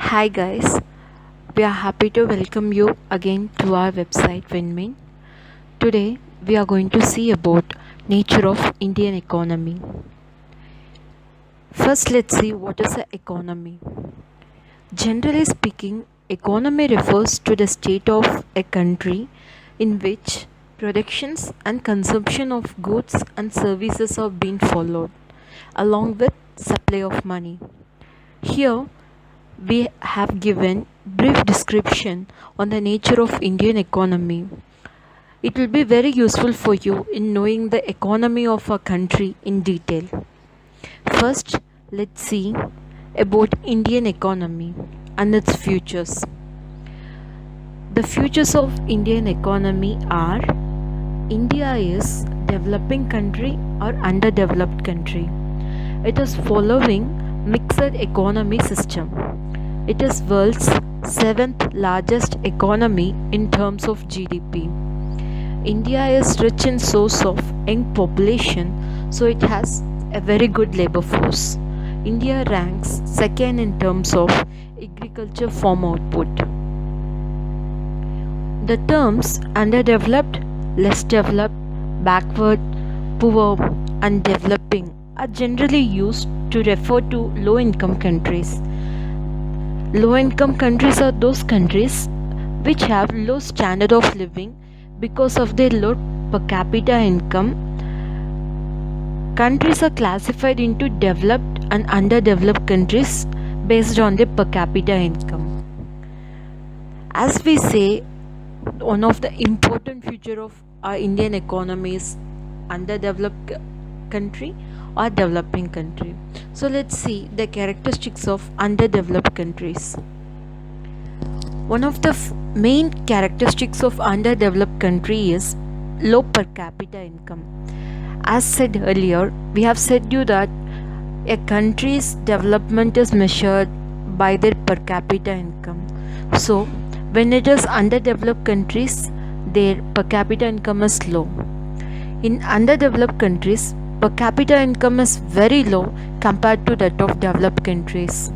Hi guys, we are happy to welcome you again to our website Winmin. Today we are going to see about nature of Indian economy. First let's see what is the economy. Generally speaking, economy refers to the state of a country in which productions and consumption of goods and services are being followed along with supply of money. Here we have given brief description on the nature of Indian economy. It will be very useful for you in knowing the economy of a country in detail. First, let's see about Indian economy and its futures. The futures of Indian economy are: India is developing country or underdeveloped country. It is following mixed economy system. It is world's 7th largest economy in terms of GDP. India is rich in source of young population, so it has a very good labor force. India ranks second in terms of agriculture farm output. The terms underdeveloped, less developed, backward, poor, and developing are generally used to refer to low-income countries. Low-income countries are those countries which have low standard of living because of their low per capita income. Countries are classified into developed and underdeveloped countries based on their per capita income. As we say, one of the important feature of our Indian economy is underdeveloped country or developing country. So let's see the characteristics of underdeveloped countries. One of the main characteristics of underdeveloped country is low per capita income. As said earlier, we have said you that a country's development is measured by their per capita income. So when it is underdeveloped countries, their per capita income is low. In underdeveloped countries, per capita income is very low compared to that of developed countries.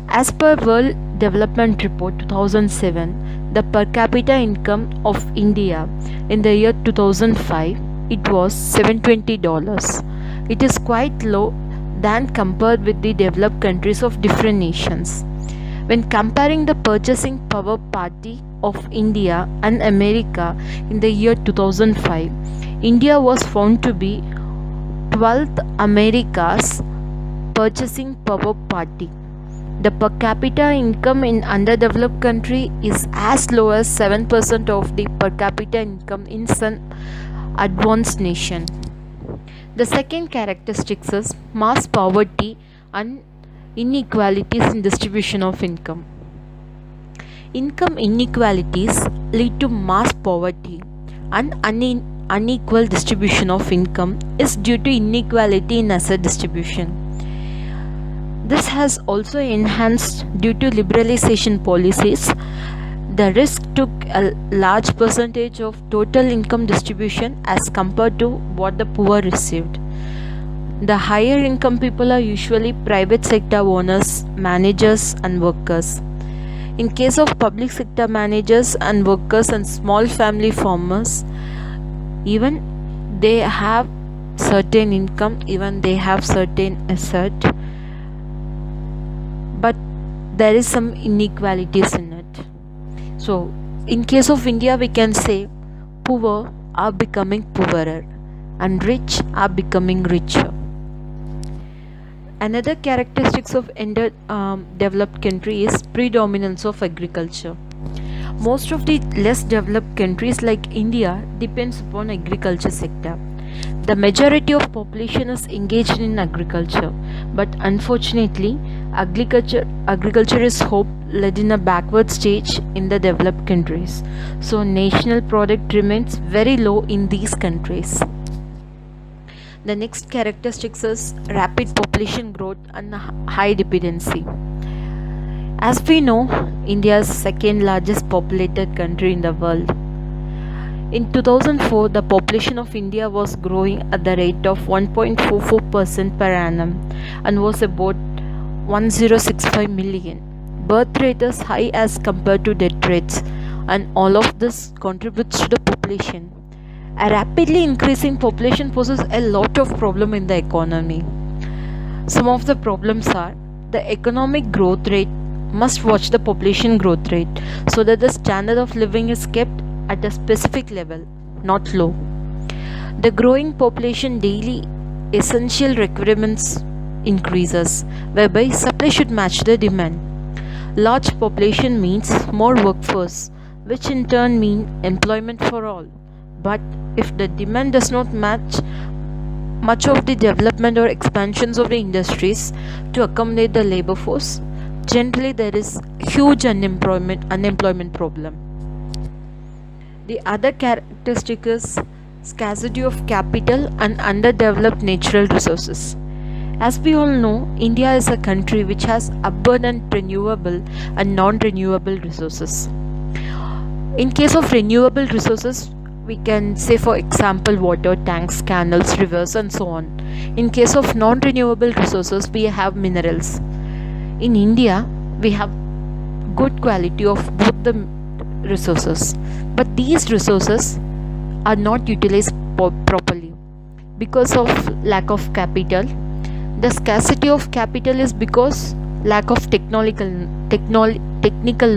As per World Development Report 2007, the per capita income of India in the year 2005, it was $720. It is quite low than compared with the developed countries of different nations. When comparing the purchasing power parity of India and America in the year 2005, India was found to be 12th America's purchasing power party. The per capita income in underdeveloped country is as low as 7% of the per capita income in some advanced nation. The second characteristic is mass poverty and inequalities in distribution of income. Income inequalities lead to mass poverty, and unequal distribution of income is due to inequality in asset distribution. This has also enhanced due to liberalization policies. The risk took a large percentage of total income distribution as compared to what the poor received. The higher income people are usually private sector owners, managers and workers. In case of public sector managers and workers and small family farmers, even they have certain income, even they have certain asset, but there is some inequalities in it. So in case of India, we can say poor are becoming poorer and rich are becoming richer. Another characteristics of developed country is predominance of agriculture. Most of the less developed countries like India depends upon agriculture sector. The majority of population is engaged in agriculture, but unfortunately agriculture is led in a backward stage in the developed countries. So national product remains very low in these countries. The next characteristics is rapid population growth and high dependency. As we know, India is second largest populated country in the world. In 2004, the population of India was growing at the rate of 1.44% per annum and was about 1065 million. birth rate is high as compared to death rates, and all of this contributes to the population. A rapidly increasing population poses a lot of problem in the economy. Some of the problems are: the economic growth rate must watch the population growth rate so that the standard of living is kept at a specific level, not low. The growing population daily essential requirements increases, whereby supply should match the demand. Large population means more workforce, which in turn means employment for all. But if the demand does not match much of the development or expansions of the industries to accommodate the labor force, generally there is huge unemployment problem. The other characteristic is scarcity of capital and underdeveloped natural resources. As we all know, India is a country which has abundant renewable and non-renewable resources. In case of renewable resources, we can say, for example, water, tanks, canals, rivers, and so on. In case of non-renewable resources, we have minerals. In India, we have good quality of both the resources, but these resources are not utilized properly because of lack of capital. The scarcity of capital is because lack of technical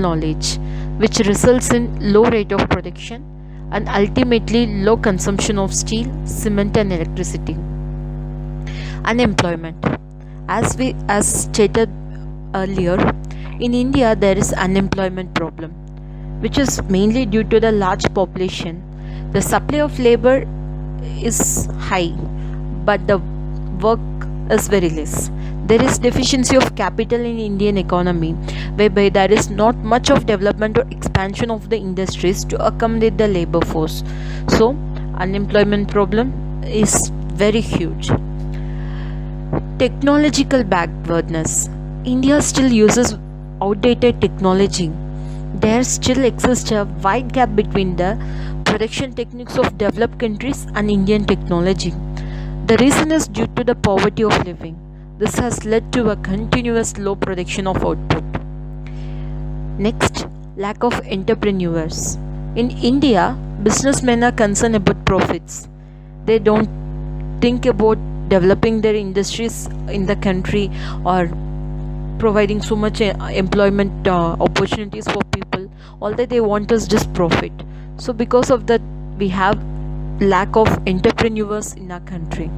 knowledge, which results in low rate of production and ultimately low consumption of steel, cement, and electricity. Unemployment. As stated earlier, in India there is unemployment problem, which is mainly due to the large population. The supply of labor is high, but the work is very less. There is deficiency of capital in Indian economy, whereby there is not much of development or expansion of the industries to accommodate the labor force. So, unemployment problem is very huge. Technological backwardness. India still uses outdated technology. There still exists a wide gap between the production techniques of developed countries and Indian technology. The reason is due to the poverty of living. This has led to a continuous low production of output. Next, lack of entrepreneurs. In India, businessmen are concerned about profits. They don't think about developing their industries in the country or providing so much employment opportunities for people. All that they want is just profit. So because of that, we have lack of entrepreneurs in our country.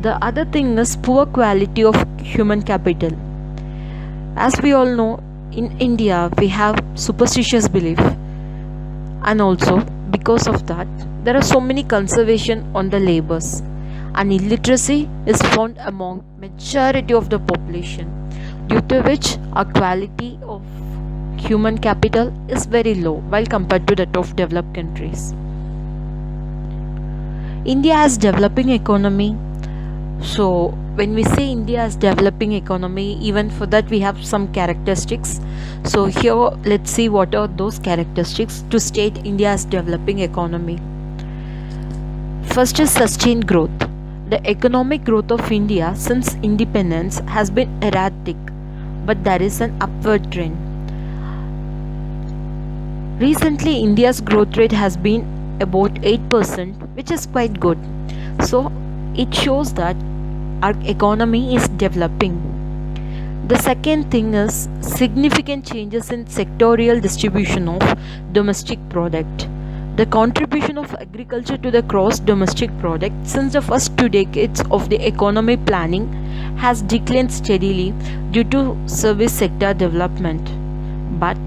The other thing is poor quality of human capital. As we all know, in India we have superstitious belief, and also because of that there are so many conservation on the labors, and illiteracy is found among majority of the population, due to which our quality of human capital is very low while compared to that of developed countries. India has developing economy. So when we say India has developing economy, even for that we have some characteristics. So here let's see what are those characteristics to state India has developing economy. First is sustained growth. The economic growth of India since independence has been erratic, but there is an upward trend. Recently India's growth rate has been about 8%, which is quite good. So it shows that our economy is developing. The second thing is significant changes in sectorial distribution of domestic product. The contribution of agriculture to the gross domestic product since the first 2 decades of the economic planning has declined steadily due to service sector development. But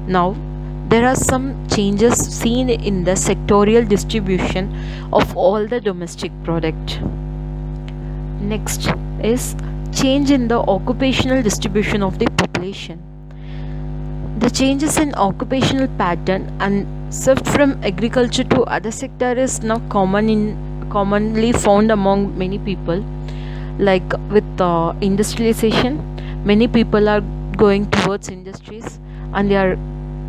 now there are some changes seen in the sectorial distribution of all the domestic product. Next is change in the occupational distribution of the population. The changes in occupational pattern and shift from agriculture to other sector is now commonly found among many people. Like with industrialization, many people are going towards industries and they are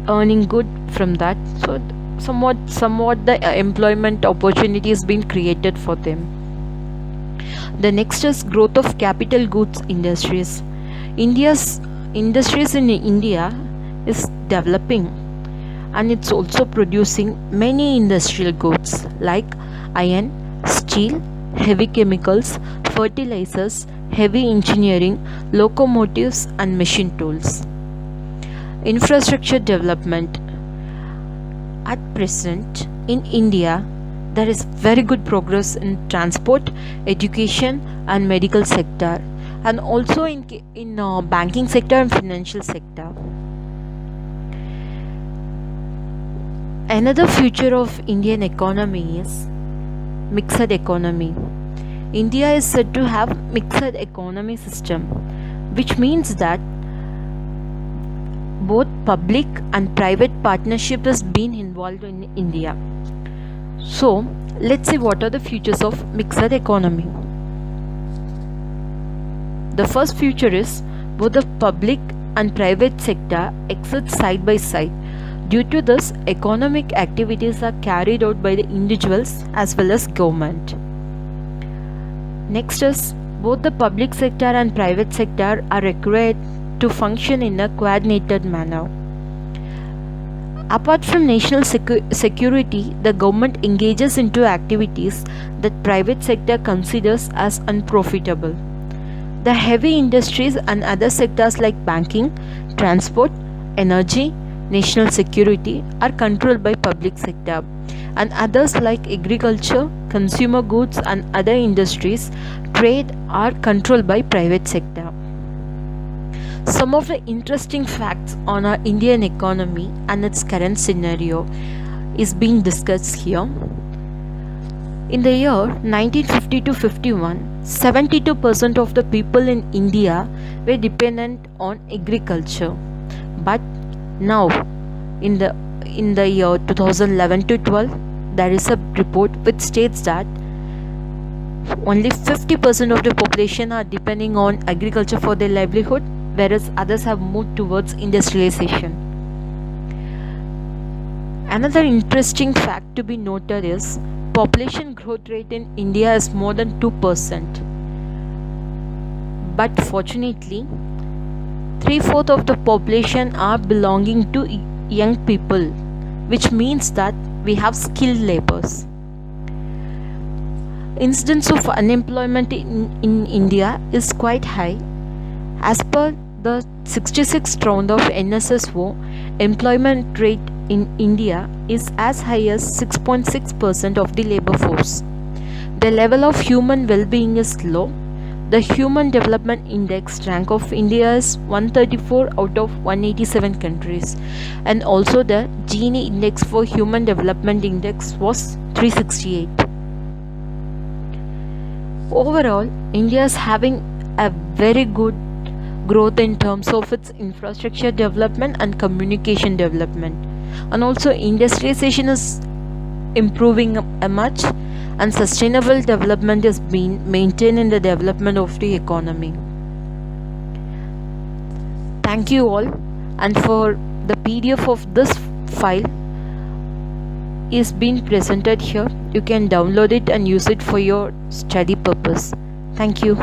earning good from that. So somewhat the employment opportunity is being created for them. The next is growth of capital goods industries. India's industries in India is developing, and it's also producing many industrial goods like iron, steel, heavy chemicals, fertilizers, heavy engineering, locomotives, and machine tools. Infrastructure development. At present, in India, there is very good progress in transport, education, and medical sector, and also in banking sector and financial sector. Another future of Indian economy is mixed economy. India is said to have mixed economy system, which means that both public and private partnership has been involved in India. So let's see what are the futures of mixed economy. The first future is both the public and private sector exist side by side. Due to this, economic activities are carried out by the individuals as well as government. Next is both the public sector and private sector are required to function in a coordinated manner. Apart from national security, the government engages into activities that private sector considers as unprofitable. The heavy industries and other sectors like banking, transport, energy, national security are controlled by public sector, and others like agriculture, consumer goods, and other industries, trade are controlled by private sector. Some of the interesting facts on our Indian economy and its current scenario is being discussed here. In the year 1950 to 51, 72% of the people in India were dependent on agriculture. But now, in the year 2011 to 12, there is a report which states that only 50% of the population are depending on agriculture for their livelihood, whereas others have moved towards industrialization. Another interesting fact to be noted is population growth rate in India is more than 2%. But fortunately, 3/4 of the population are belonging to young people, which means that we have skilled laborers. Incidence of unemployment in India is quite high. As per the 66th round of NSSO, employment rate in India is as high as 6.6% of the labor force. The level of human well-being is low. The Human Development Index rank of India is 134 out of 187 countries, and also the Gini Index for Human Development Index was 368. Overall, India is having a very good growth in terms of its infrastructure development and communication development, and also industrialization is improving much, and sustainable development is being maintained in the development of the economy. Thank you all, and for the PDF of this file is being presented here. You can download it and use it for your study purpose. Thank you.